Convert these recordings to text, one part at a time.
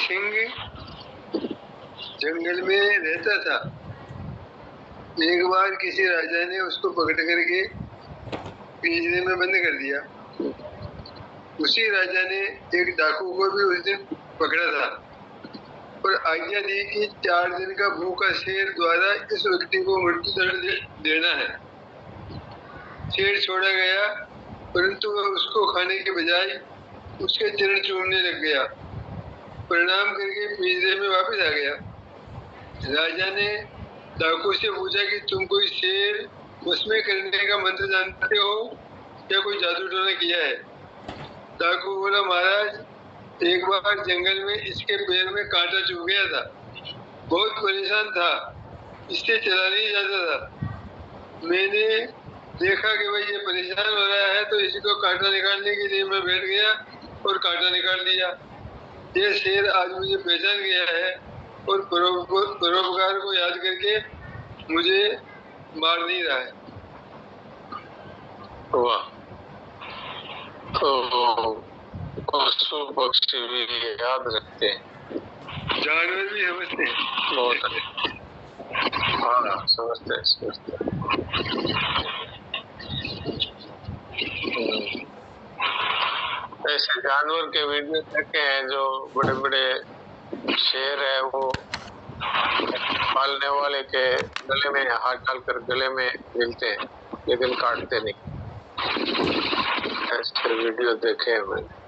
सिंह जंगल में रहता था। एक बार किसी राजा ने उसको पकड़ करके पिंजरे में बंद कर दिया। उसी राजा ने एक डाकू को भी उस दिन पकड़ा था और आज्ञा दी कि 4 दिन का भूखा शेर द्वारा इस व्यक्ति को मृत्यु दंड देना है। शेर छोड़ा गया, परंतु वह उसको खाने के बजाय उसके चरण चूमने लग गया। प्रणाम करके पिंजरे में वापस आ गया। राजा ने डाकू से पूछा कि तुम कोई शेर वश में करने का मंत्र जानते हो या कोई जादू टोना किया है? डाकू बोला, महाराज, एक बार जंगल में इसके पैर में कांटा चुभ गया था। बहुत परेशान था, इससे चला नहीं जाता था। मैंने देखा कि भाई ये परेशान हो रहा है, तो इसी को कांटा निकालने के लिए मैं बैठ गया और कांटा निकाल लिया। ये शेर आज मुझे पहचान गया है और परोपकार को याद करके मुझे मार नहीं रहा है। वाह। तो पशु पक्षी भी याद रखते हैं, जानवर भी समझते हैं। बहुत हाँ, समझते हैं। ऐसे जानवर के वीडियो देखे हैं जो बड़े बड़े शेर है, वो पालने वाले के गले में हाथ डालकर गले में मिलते हैं लेकिन काटते नहीं। ऐसे वीडियो देखे हैं मैंने।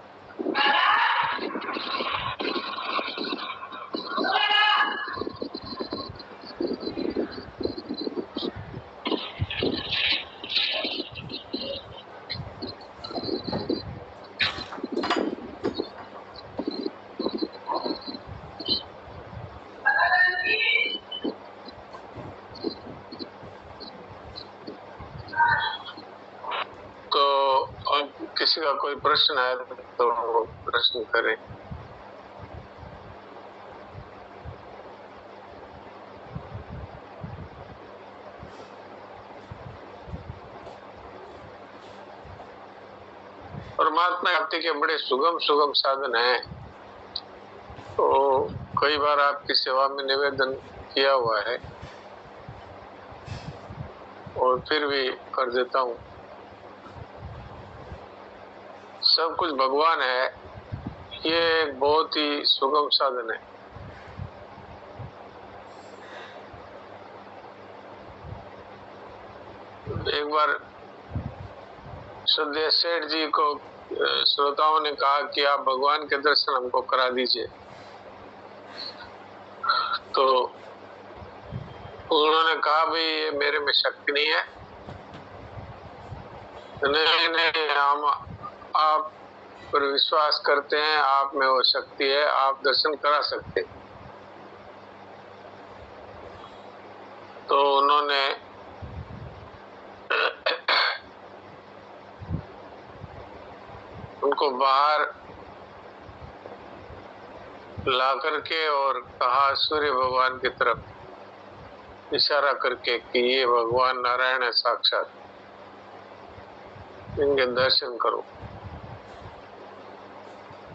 तो अब किसी का कोई प्रश्न है तो प्रश्न करें। परमात्मा प्राप्ति के बड़े सुगम साधन हैं। तो कई बार आपकी सेवा में निवेदन किया हुआ है और फिर भी कर देता हूँ। सब कुछ भगवान है, ये एक बहुत ही सुगम साधन है। एक बार श्रद्धेय सेठ जी को श्रोताओं ने कहा कि आप भगवान के दर्शन हमको करा दीजिए। तो उन्होंने कहा, भाई ये मेरे में शक्ति नहीं है। नहीं, हम आप पर विश्वास करते हैं, आप में वो शक्ति है, आप दर्शन करा सकते। तो उन्होंने उनको बाहर ला करके और कहा सूर्य भगवान की तरफ इशारा करके कि ये भगवान नारायण है साक्षात, इनके दर्शन करो।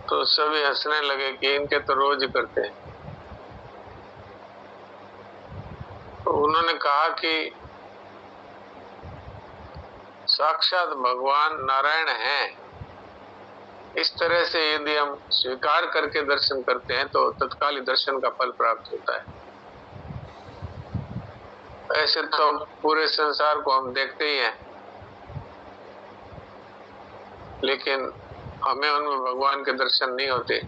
तो सभी हंसने लगे कि इनके तो रोज करते हैं। तो उन्होंने कहा कि साक्षात भगवान नारायण हैं, इस तरह से यदि हम स्वीकार करके दर्शन करते हैं तो तत्काल दर्शन का फल प्राप्त होता है। ऐसे तो पूरे संसार को हम देखते ही हैं, लेकिन हमें उनमें भगवान के दर्शन नहीं होते।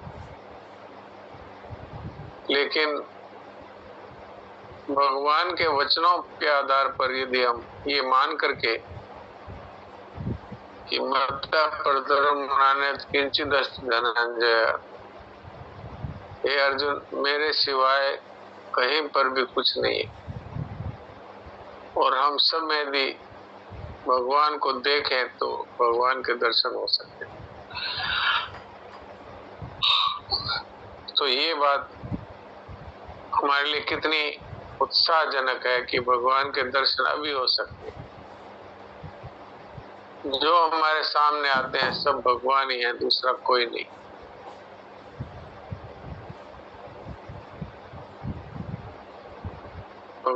लेकिन भगवान के वचनों के आधार पर यदि हम ये मान करके कि मत्ता परधर्म किंचित अस्ति धनंजय, हे अर्जुन, मेरे सिवाय कहीं पर भी कुछ नहीं है, और हम सब में यदि भगवान को देखें तो भगवान के दर्शन हो सकते हैं। तो ये बात हमारे लिए कितनी उत्साहजनक है कि भगवान के दर्शन अभी हो सकते हैं। जो हमारे सामने आते हैं सब भगवान ही है, दूसरा कोई नहीं।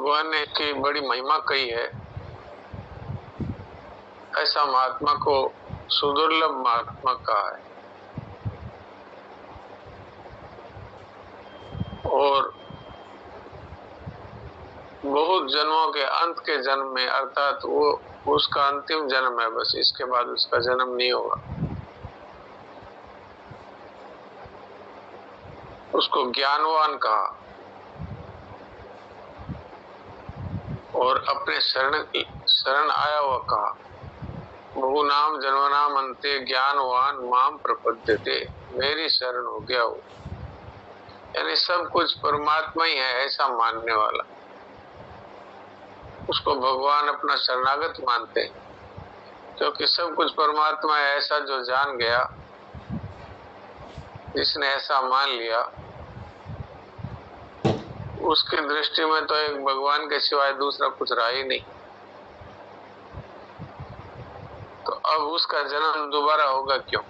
भगवान ने इसकी बड़ी महिमा कही है। ऐसा महात्मा को सुदुर्लभ महात्मा कहा है। और बहुत जन्मों के अंत के जन्म में, अर्थात वो उसका अंतिम जन्म है, बस इसके बाद उसका जन्म नहीं होगा। उसको ज्ञानवान कहा और अपने शरण आया हुआ कहा। बहु नाम जन्मनाम अंते ज्ञानवान माम प्रपद्यते, मेरी शरण हो गया हो। यानी सब कुछ परमात्मा ही है ऐसा मानने वाला, उसको भगवान अपना शरणागत मानते हैं। क्योंकि सब कुछ परमात्मा है ऐसा जो जान गया, जिसने ऐसा मान लिया, उसकी दृष्टि में तो एक भगवान के सिवाय दूसरा कुछ रहा ही नहीं। तो अब उसका जन्म दोबारा होगा क्यों?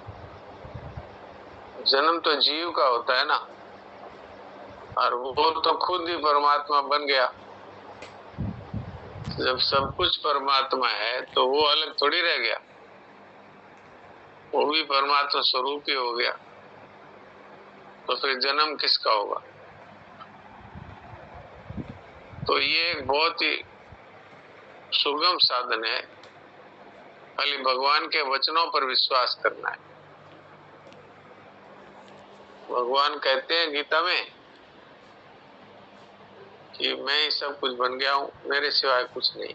जन्म तो जीव का होता है ना, और वो तो खुद ही परमात्मा बन गया। जब सब कुछ परमात्मा है तो वो अलग थोड़ी रह गया, वो भी परमात्मा स्वरूप ही हो गया। तो फिर जन्म किसका होगा? तो ये एक बहुत ही सुगम साधन है, खाली भगवान के वचनों पर विश्वास करना है। भगवान कहते हैं गीता में कि मैं ही सब कुछ बन गया हूं, मेरे सिवाय कुछ नहीं।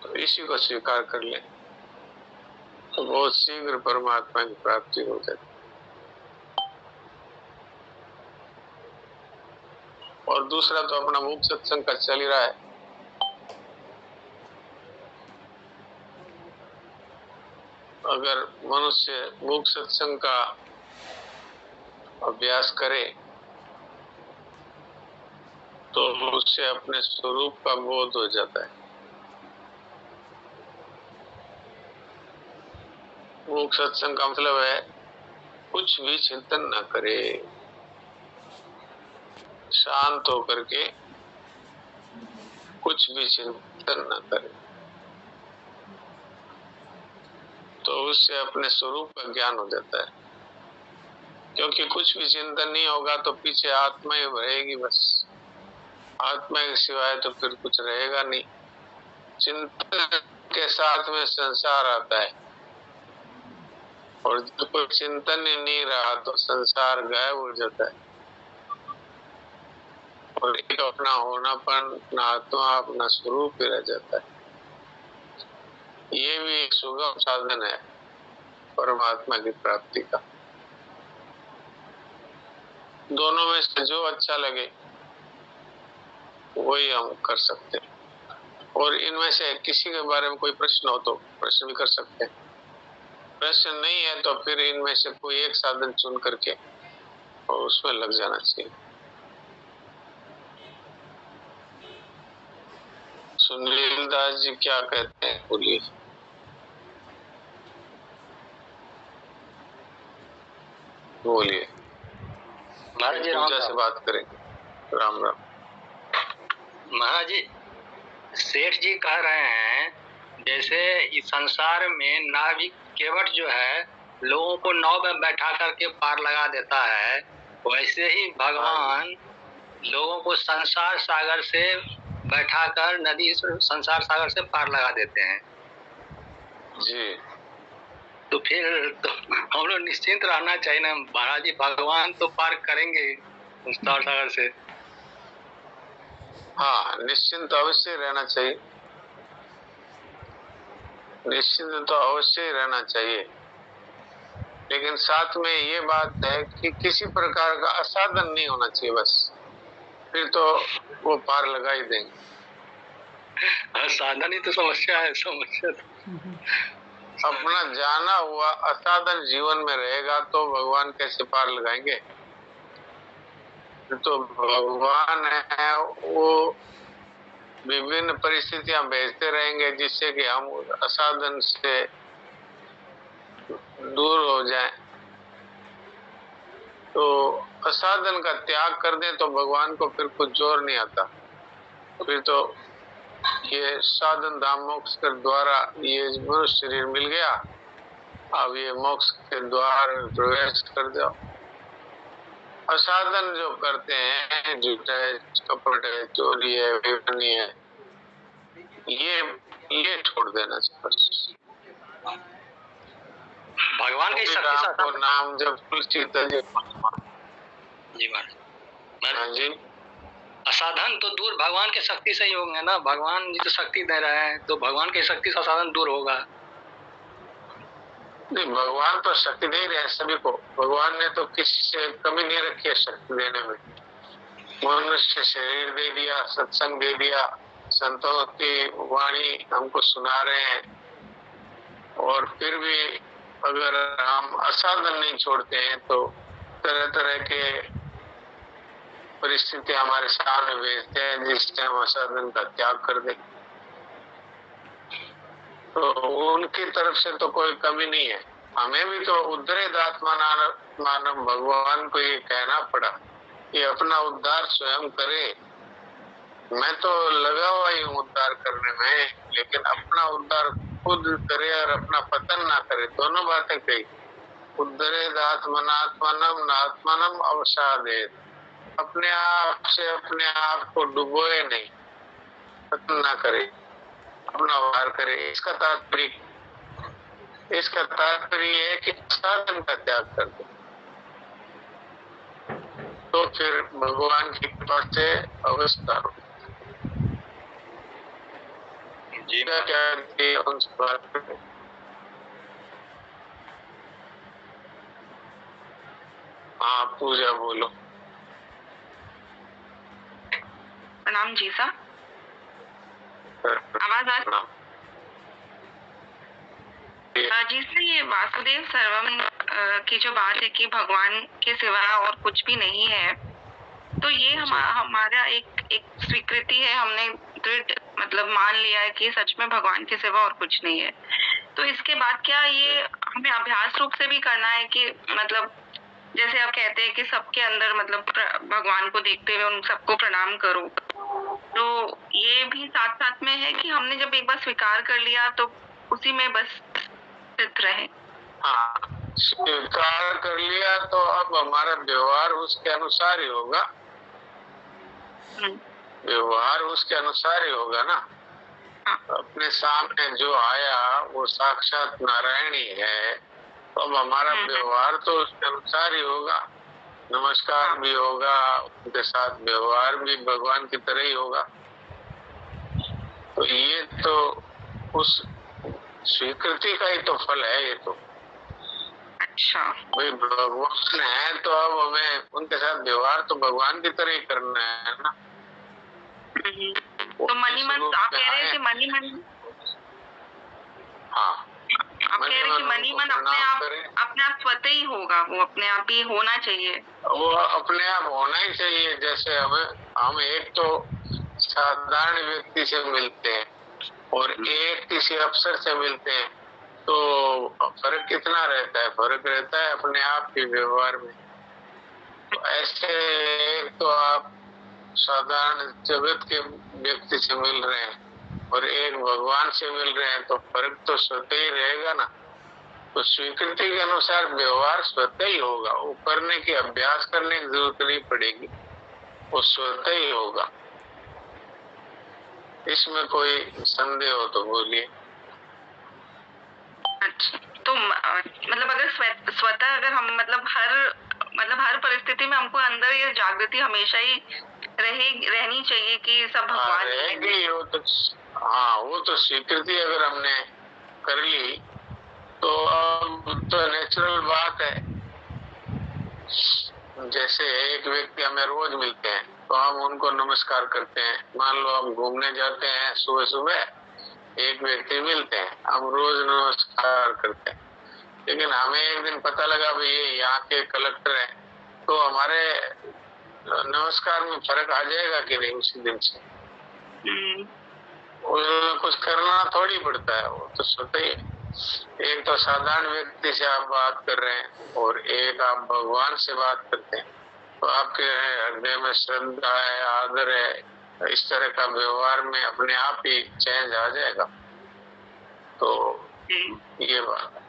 तो इसी को स्वीकार कर ले तो बहुत शीघ्र परमात्मा की प्राप्ति हो जाती। और दूसरा तो अपना मुख्य सत्संग का चल ही रहा है। अगर मनुष्य मुख्य सत्संग का अभ्यास करे तो उससे अपने स्वरूप का बोध हो जाता है। मुख्य सत्संग का मतलब है कुछ भी चिंतन न करे, शांत होकर के कुछ भी चिंतन न करे, तो उससे अपने स्वरूप का ज्ञान हो जाता है। क्योंकि कुछ भी चिंतन नहीं होगा तो पीछे आत्मा ही रहेगी, बस आत्मा के सिवाय तो फिर कुछ रहेगा नहीं। चिंतन के साथ में संसार आता है, और जब कोई चिंतन ही नहीं रहा तो संसार गायब हो जाता है, और एक अपना होनापन, अपना आत्मा, अपना स्वरूप ही रह जाता है। ये भी एक सुगम साधन है परमात्मा की प्राप्ति का। दोनों में से जो अच्छा लगे वही हम कर सकते हैं। और इनमें से किसी के बारे में कोई प्रश्न हो तो प्रश्न भी कर सकते हैं। प्रश्न नहीं है तो फिर इनमें से कोई एक साधन चुन करके और उसमें लग जाना चाहिए। सुनील दास जी क्या कहते हैं, बोलिए। बोलिए। महाराज जी राम पूजा से बात करेंगे। राम राम। महाराज जी, सेठ जी कह रहे हैं जैसे इस संसार में नाविक केवट जो है लोगों को नाव में बैठा करके पार लगा देता है, वैसे ही भगवान लोगों को संसार सागर से बैठाकर नदी संसार सागर से पार लगा देते हैं। जी। तो फिर तो हम लोग निश्चिंत रहना चाहिए ना महाराज जी, भगवान तो पार करेंगे संसार सागर से। हाँ, निश्चिंत अवश्य रहना चाहिए, निश्चिंत तो अवश्य ही रहना चाहिए। लेकिन साथ में ये बात है कि किसी प्रकार का असाधन नहीं होना चाहिए, बस फिर तो वो पार लगा ही देंगे। साधन ही तो समस्या है, समस्या अपना जाना हुआ असाधन जीवन में रहेगा तो भगवान कैसे पार लगाएंगे? तो भगवान है वो विभिन्न परिस्थितियां भेजते रहेंगे जिससे कि हम असाधन से दूर हो जाएं। तो असाधन का त्याग कर दें तो भगवान को फिर कुछ जोर नहीं आता। फिर तो ये साधन धाम मोक्ष के द्वारा ये मनुष्य शरीर मिल गया, अब ये मोक्ष के द्वार प्रवेश कर जाओ। असाधन जो करते हैं, झूठ है, कपट है, चोरी है, बेईमानी है, ये छोड़ देना चाहिए। भगवान की शक्ति से आपको नाम जब जी महाराज जी, असाधन तो दूर भगवान की शक्ति से ही होंगे ना। भगवान जी तो शक्ति दे रहे हैं, तो भगवान की शक्ति से असाधन दूर होगा। नहीं, भगवान तो शक्ति दे रहे हैं सभी को। भगवान ने तो किसी से कमी नहीं रखी है शक्ति देने में। मनुष्य शरीर दे दिया, सत्संग दे दिया, संतों की वाणी हमको सुना रहे हैं, और फिर भी अगर हम असाधन नहीं छोड़ते हैं तो तरह तरह के परिस्थिति हमारे सामने भेजते हैं जिससे हम असाधन का त्याग कर दें। तो उनकी तरफ से तो कोई कमी नहीं है। हमें भी तो उद्धरेद आत्मानम भगवान को ये कहना पड़ा कि अपना उद्धार स्वयं करे। मैं तो लगा हुआ ही हूँ उद्धार करने में, लेकिन अपना उद्धार खुद करे और अपना पतन ना करे। दोनों बातें कही, उद्धरेद आत्मनात्मनम नात्मनम अवसादेत। अपने आप से अपने आप को डुबोए नहीं, पतन ना करे, अपना उद्धार करे। इसका तात्पर्य है कि साधन का त्याग कर दो, तो फिर भगवान की कृपा से अवस्था हो। क्या उस बात पे हाँ पूजा बोलो। प्रणाम जी सा, आवाज आ जी सर। ये वासुदेव सर्वम की जो बात है कि भगवान के सिवा और कुछ भी नहीं है, तो ये हमारा एक स्वीकृति है। हमने दृढ़ मतलब मान लिया है कि सच में भगवान के सिवा और कुछ नहीं है। तो इसके बाद क्या ये हमें अभ्यास रूप से भी करना है कि मतलब जैसे आप कहते हैं कि सबके अंदर मतलब भगवान को देखते हुए उन सबको प्रणाम करो, तो ये भी साथ साथ में है कि हमने जब एक बार स्वीकार कर लिया तो उसी में बस स्थित रहे। हाँ, स्वीकार कर लिया तो अब हमारा व्यवहार उसके अनुसार ही होगा। व्यवहार उसके अनुसार ही होगा ना। अपने सामने जो आया वो साक्षात नारायण ही है, तो अब हमारा व्यवहार तो उसके अनुसार ही होगा। नमस्कार भी होगा, उनके साथ व्यवहार भी भगवान की तरह ही होगा। तो ये तो उस स्वीकृति का ही तो फल है। ये तो अच्छा भाई भगवान है तो अब हमें उनके साथ व्यवहार तो भगवान की तरह ही करना है ना। तो मनी मन आप कह रहे हैं कि मनी मन, हाँ आप कह रहे हैं कि मनी मन अपने आप स्वतः ही होगा, वो अपने आप ही होना चाहिए। वो अपने आप होना ही चाहिए। जैसे हम एक तो साधारण व्यक्ति से मिलते हैं और एक किसी अफसर से मिलते हैं, तो फर्क कितना रहता है? फर्क रहता है अपने आप के व्यवहार में। तो ऐसे एक तो आप साधारण जगत के व्यक्ति से मिल रहे हैं और एक भगवान से मिल रहे हैं, तो फर्क तो स्वतः ही रहेगा ना। तो स्वीकृति के अनुसार व्यवहार स्वतः ही होगा, वो करने की अभ्यास करने की जरूरत नहीं पड़ेगी, वो स्वतः ही होगा। इसमें कोई संदेह हो तो बोलिए। अच्छा, तो मतलब अगर स्वतः अगर हम मतलब हर परिस्थिति में हमको अंदर ये जागृति हमेशा ही रहनी चाहिए कि सब भगवान रहेगी। वो तो हाँ, वो तो स्वीकृति अगर हमने कर ली तो अब तो नेचुरल बात है। जैसे एक व्यक्ति हमें रोज मिलते हैं तो हम उनको नमस्कार करते हैं। मान लो हम घूमने जाते हैं, सुबह सुबह एक व्यक्ति मिलते हैं, हम रोज नमस्कार करते हैं। लेकिन हमें एक दिन पता लगा भाई ये यहाँ के कलेक्टर हैं, तो हमारे नमस्कार में फर्क आ जाएगा कि नहीं उसी दिन से? उसमें कुछ करना थोड़ी पड़ता है, वो तो स्वतः ही एक तो साधारण व्यक्ति से आप बात कर रहे हैं और एक आप भगवान से बात करते हैं, तो आपके हृदय में श्रद्धा है, आदर है, इस तरह का व्यवहार में अपने आप ही चेंज आ जाएगा। तो ये बात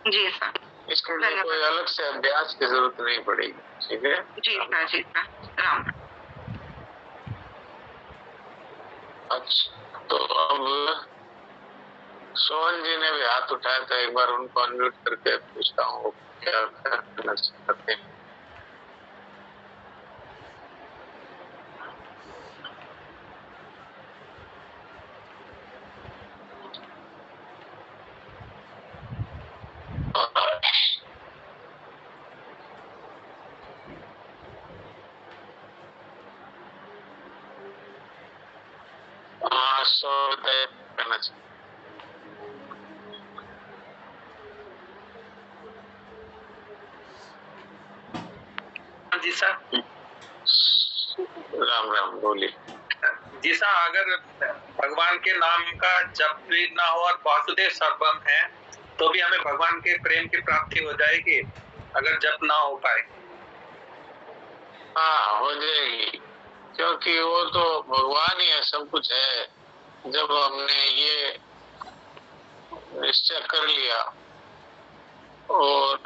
जी सर, इसके लिए कोई अलग से अभ्यास की जरूरत नहीं पड़ेगी। ठीक है जी सर, जी सर, राम। अच्छा, तो अब सोहन जी ने भी हाथ उठाया था, एक बार उनको अनम्यूट करके पूछता हूँ क्या करना चाहते हैं। हाँ, करना चाहिए। जी सर, राम राम बोलिए। जी सर, अगर भगवान के नाम का जप भी ना हो और वासुदेव सर्वम है तो भी हमें भगवान के प्रेम की प्राप्ति हो जाएगी अगर जप ना हो पाए? हाँ, हो जाएगी, क्योंकि वो तो भगवान ही है, सब कुछ है। जब हमने ये निश्चय कर लिया और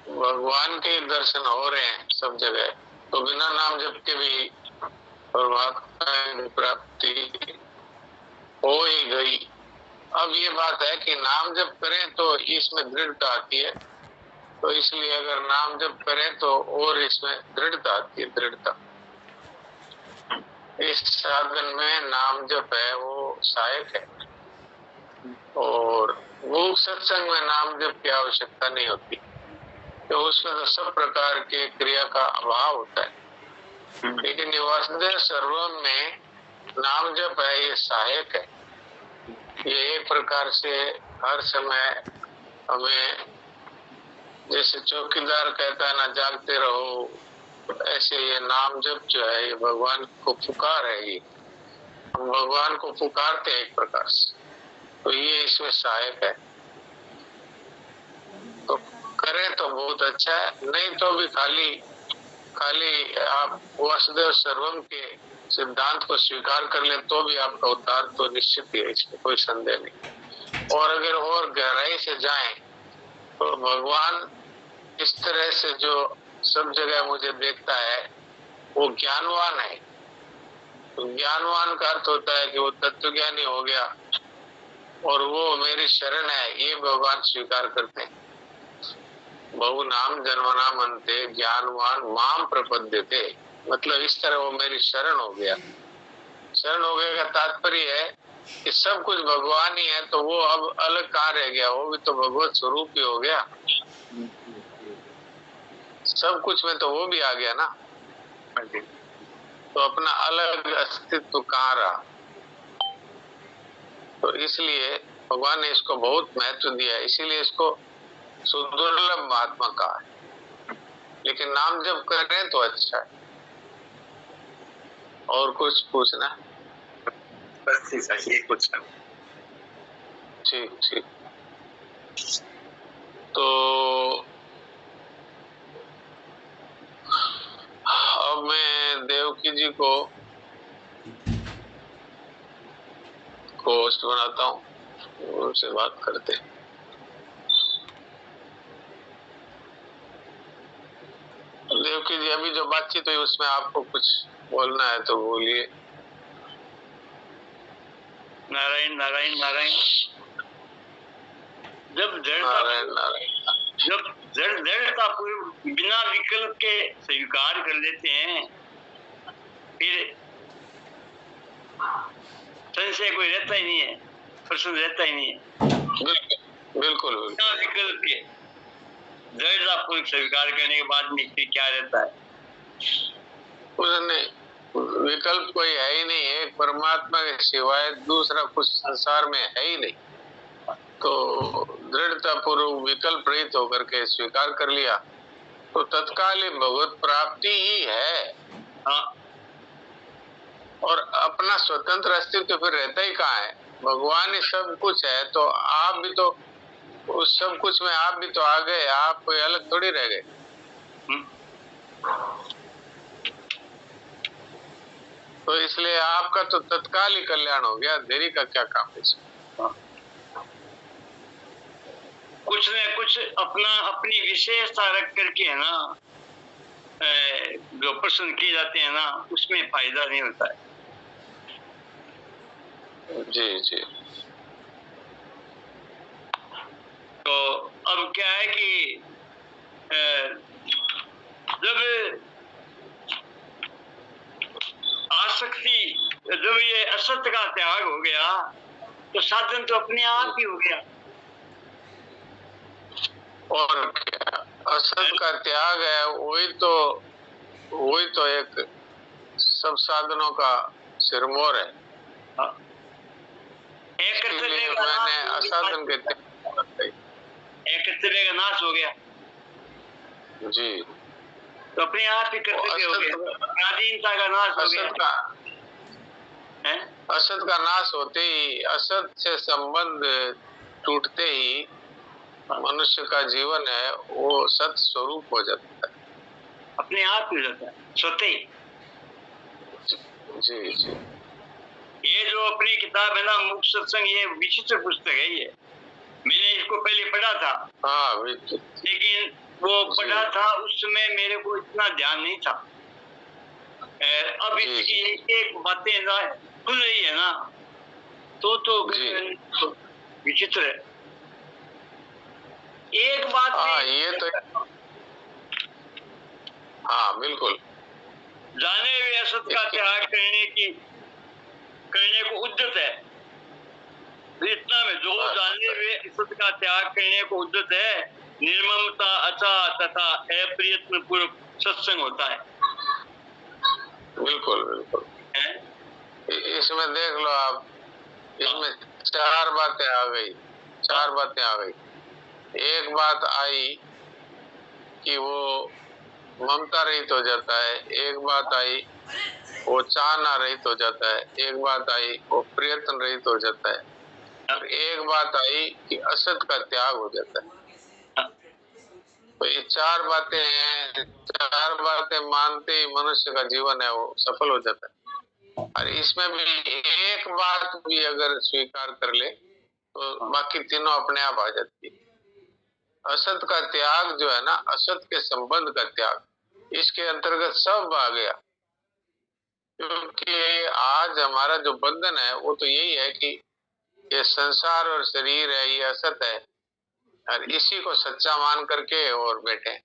भगवान के दर्शन हो रहे हैं सब जगह, तो बिना नाम जप के भी परमात्मा की प्राप्ति हो ही गई। अब ये बात है कि नाम जप करें तो इसमें दृढ़ता आती है, तो इसलिए अगर नाम जप करें तो और इसमें दृढ़ता आती है, दृढ़ता। इस साधन में नाम जप है वो सहायक है, और वो सत्संग में नाम जप की आवश्यकता नहीं होती, तो उसमें तो सब प्रकार के क्रिया का अभाव होता है। लेकिन वासुदेव सर्वम में नाम जप है ये सहायक है। ये एक प्रकार से हर समय हमें, जैसे चौकीदार कहता है ना जागते रहो, ऐसे ये नाम जप जो है ये भगवान को पुकार है। ये हम भगवान को पुकारते हैं एक प्रकार से, तो ये इसमें सहायक है। तो करें तो बहुत अच्छा है, नहीं तो भी खाली आप वासुदेव सर्वम के सिद्धांत को स्वीकार कर ले तो भी आपका उद्धार तो निश्चित ही है, इसमें कोई संदेह नहीं। और अगर और गहराई से जाएं तो भगवान इस तरह से जो सब जगह मुझे देखता है वो ज्ञानवान है। तो ज्ञानवान का अर्थ होता है कि वो तत्वज्ञानी हो गया और वो मेरी शरण है, ये भगवान स्वीकार करते हैं। बहु नाम जन्मना मनते ज्ञानवान माम प्रपद्यते, मतलब इस तरह वो मेरी शरण हो गया। शरण हो गया का तात्पर्य है कि सब कुछ भगवान ही है, तो वो अब अलग कहाँ रह गया, वो भी तो भगवत स्वरूप ही हो गया। सब कुछ में तो वो भी आ गया ना, तो अपना अलग अस्तित्व कहाँ रहा। तो इसलिए भगवान ने इसको बहुत महत्व दिया है, इसीलिए इसको सुदुर्लभ महात्मा कहा है। लेकिन नाम जब कर रहे हैं तो अच्छा है। और कुछ पूछना? बस ये कुछ है। ठीक ठीक। तो अब मैं देवकी जी को होस्ट बनाता हूँ, उनसे बात करते हैं। देवकी जी, अभी जो बातचीत हुई उसमें आपको कुछ बोलना है तो बोलिए। नारायण नारायण नारायण। जब जड़ता बिना विकल्प के स्वीकार कर लेते हैं, फिर संशय कोई रहता ही नहीं है, प्रश्न रहता ही नहीं है। बिल्कुल बिना विकल्प के दृढ़ता पूर्वक स्वीकार करने के बाद में फिर क्या रहता है? उसने विकल्प कोई है ही नहीं, एक परमात्मा के सिवाय दूसरा कुछ संसार में है ही नहीं। तो दृढ़ता पूर्वक विकल्प रहित होकर के स्वीकार कर लिया तो तत्काल ही भगवत प्राप्ति ही है। हाँ, और अपना स्वतंत्र अस्तित्व फिर रहता ही कहाँ है? भगवान ही सब कुछ है, तो आप भी तो उस सब कुछ में आप भी तो आ गए, आप कोई अलग थोड़ी रह गए। तो इसलिए आपका तो तत्काल ही कल्याण हो गया, देरी का क्या काम है इसमें। कुछ न कुछ अपनी विशेषता रख करके है ना, जो प्रश्न किए जाते हैं ना, उसमें फायदा नहीं होता है। जी जी। तो अब क्या है कि जब आसक्ति, जब ये असत्य का त्याग हो गया तो साधन तो अपने आप ही हो गया। और क्या, असत का त्याग है, वही तो एक सब साधनों का सिरमौर है। एक कर्तव्य का मैंने असाधन के एक कर्तव्य का नाश हो गया जी, तो अपने आप ही कर्तव्य हो गया, पराधीनता का नाश हो गया। असत का नाश होते ही, असत से संबंध टूटते ही मनुष्य का जीवन है वो सत स्वरूप हो जाता है, अपने आप ही हो जाता है स्वतः ही। जी जी। ये जो अपनी किताब है ना मुक्त सत्संग, ये विचित्र पुस्तक है। ये मैंने इसको पहले पढ़ा था, हाँ, लेकिन वो पढ़ा था उस समय मेरे को इतना ध्यान नहीं था। अब इसकी एक बातें ना खुल रही है ना, तो विचित्र है। एक बात ये तो हाँ बिल्कुल, जाने हुए असत का त्याग करने को उद्यत है। इतना में जो जाने हुए असत का त्याग करने को उद्यत है, निर्ममता अचा तथा अप्रयत्न पूर्वक सत्संग होता है। बिल्कुल बिल्कुल। इसमें देख लो आप, इसमें चार बातें आ गई, चार बातें आ गई। एक बात आई कि वो ममता रहित हो जाता है, एक बात आई वो चाहना रहित हो जाता है, एक बात आई वो प्रयत्न रहित हो जाता है, और एक बात आई कि असत का त्याग हो जाता है। तो ये चार बातें हैं, चार बातें मानते ही मनुष्य का जीवन है वो सफल हो जाता है। और इसमें भी एक बात भी अगर स्वीकार कर ले तो बाकी तीनों अपने आप आ जाती है। असत का त्याग जो है ना, असत के संबंध का त्याग, इसके अंतर्गत सब आ गया। क्योंकि आज हमारा जो बंधन है वो तो यही है कि ये संसार और शरीर है, ये असत है, और इसी को सच्चा मान करके और बैठे।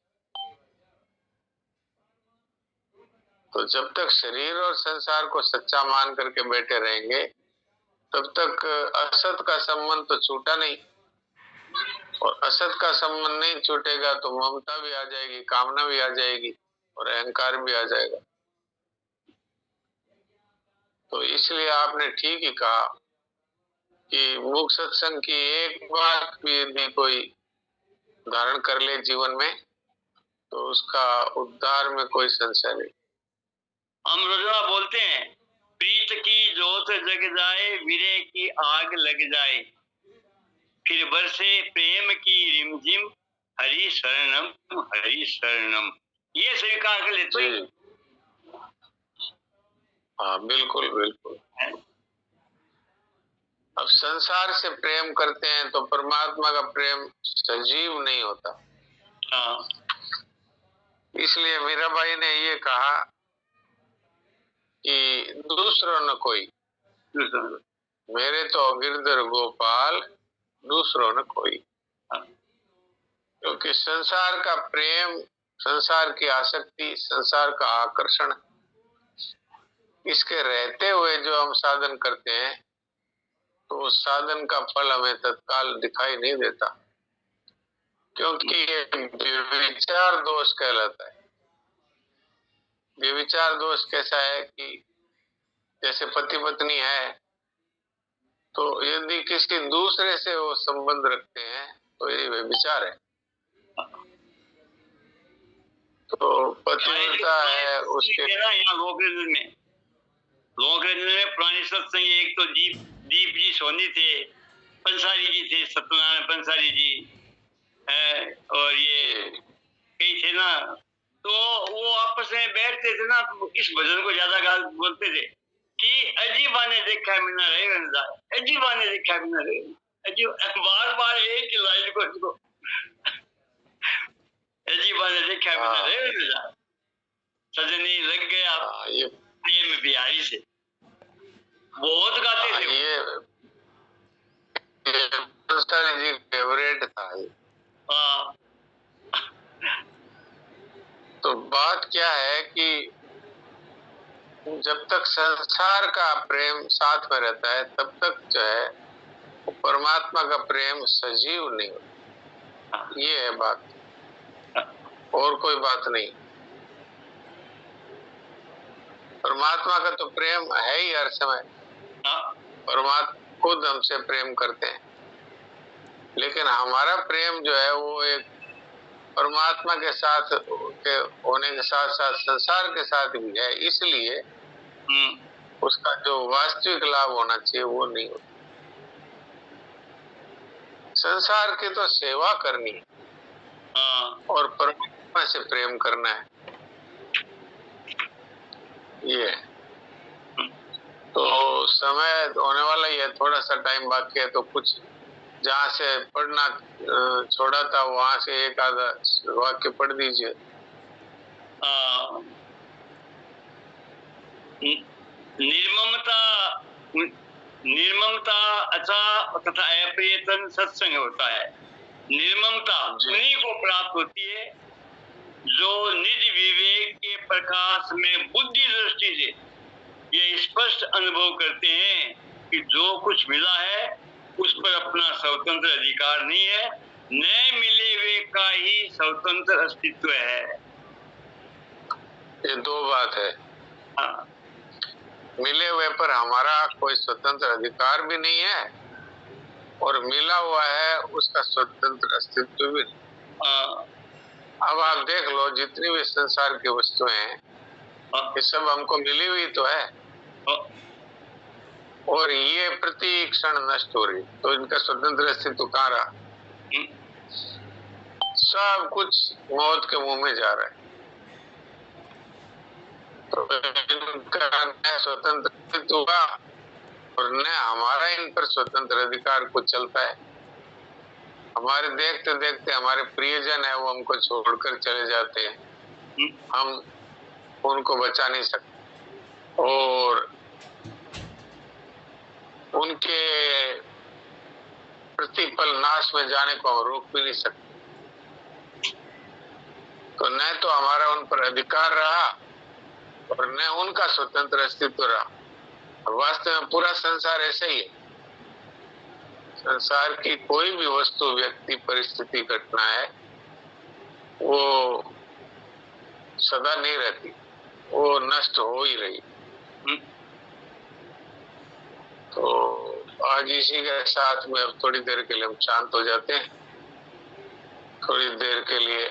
तो जब तक शरीर और संसार को सच्चा मान करके बैठे रहेंगे तब तक असत का संबंध तो छूटा नहीं, और असत का संबंध नहीं छूटेगा तो ममता भी आ जाएगी, कामना भी आ जाएगी, और अहंकार भी आ जाएगा। तो इसलिए आपने ठीक ही कहा कि मुक्त सत्संग की एक बात भी यदि कोई धारण कर ले जीवन में तो उसका उद्धार में कोई संशय नहीं। हम रोजाना बोलते हैं, प्रीत की जोत जग जाए, विरह की आग लग जाए, फिर बरसे प्रेम की रिमझिम, हरि शरणम हरि शरणम। ये स्वीकार कर ले तो हाँ बिल्कुल बिल्कुल। अब संसार से प्रेम करते हैं तो परमात्मा का प्रेम सजीव नहीं होता। हाँ। इसलिए मीराबाई ने ये कहा कि दूसरों न कोई, मेरे तो गिरधर गोपाल दूसरों न कोई। क्योंकि संसार का प्रेम, संसार की आसक्ति, संसार का आकर्षण, इसके रहते हुए जो हम साधन करते हैं तो उस साधन का फल हमें तत्काल दिखाई नहीं देता, क्योंकि ये व्यभिचार दोष कहलाता है। व्यभिचार दोष कैसा है कि जैसे पति पत्नी है तो यदि किसी दूसरे से वो संबंध रखते हैं तो ये व्यभिचार है। तो पतिव्रता है उसके यहाँ लोक में पुरानी सत्संग, एक तो जीव दीप जी सोनी थे, पंसारी जी थे, सत्यनारायण पंसारी जी, और ये कई थे ना, तो वो आपस में बैठते थे ना, तो इस भजन को ज्यादा बोलते थे कि अजीबा ने देखा बिना रहे ना जाए, अजीबा ने देखा बिना रहे, अजीब, बार बार एक ही लाइन को इसको अजीबा ने देखा बिना रहे ना जाए, सजनी लग गया प्रेम बिहारी से, बहुत गाते थे। ये जी फेवरेट था ये। तो बात क्या है कि जब तक संसार का प्रेम साथ में रहता है तब तक जो है परमात्मा का प्रेम सजीव नहीं होता। ये है बात, और कोई बात नहीं। परमात्मा का तो प्रेम है ही हर समय, परमात्मा खुद हमसे प्रेम करते हैं, लेकिन हमारा प्रेम जो है वो एक परमात्मा के साथ के होने के साथ साथ संसार के साथ भी है, इसलिए उसका जो वास्तविक लाभ होना चाहिए वो नहीं होता। संसार की तो सेवा करनी है और परमात्मा से प्रेम करना है, ये तो समय होने वाला ही है, थोड़ा सा टाइम बाकी है, तो कुछ जहाँ से पढ़ना छोड़ा था वहां से एक आधा वाक्य पढ़ दीजिए। निर्ममता अच्छा तथा अप्रियतन सत्संग होता है। निर्ममता उन्हीं को प्राप्त होती है जो निज विवेक के प्रकाश में बुद्धि दृष्टि से ये स्पष्ट अनुभव करते हैं कि जो कुछ मिला है उस पर अपना स्वतंत्र अधिकार नहीं है, न मिले हुए का ही स्वतंत्र अस्तित्व है। ये दो बात है। मिले हुए पर हमारा कोई स्वतंत्र अधिकार भी नहीं है और मिला हुआ है उसका स्वतंत्र अस्तित्व भी नहीं। अब आप देख लो, जितनी भी संसार की वस्तुएं हैं ये सब हमको मिली हुई तो है, और ये प्रति क्षण नष्ट हो रही, तो इनका स्वतंत्र अस्तित्व कहाँ रहा? सब कुछ मौत के मुंह में जा रहा है, तो इनका न स्वतंत्र अस्तित्व हुआ और न हमारा इन पर स्वतंत्र अधिकार कुछ चलता है। हमारे देखते देखते हमारे प्रियजन है वो हमको छोड़कर चले जाते हैं, हम उनको बचा नहीं सकते और उनके प्रतिपल नाश में जाने को हम रोक भी नहीं सकते। तो न तो हमारा उन पर अधिकार रहा और न उनका स्वतंत्र अस्तित्व रहा। और वास्तव में पूरा संसार ऐसे ही है। संसार की कोई भी वस्तु, व्यक्ति, परिस्थिति, घटना है वो सदा नहीं रहती, वो नष्ट हो ही रही। तो आज इसी के साथ में अब थोड़ी देर के लिए हम शांत हो जाते हैं, थोड़ी देर के लिए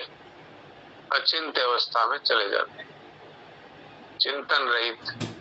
अचिंत्य अवस्था में चले जाते हैं, चिंतन रहित।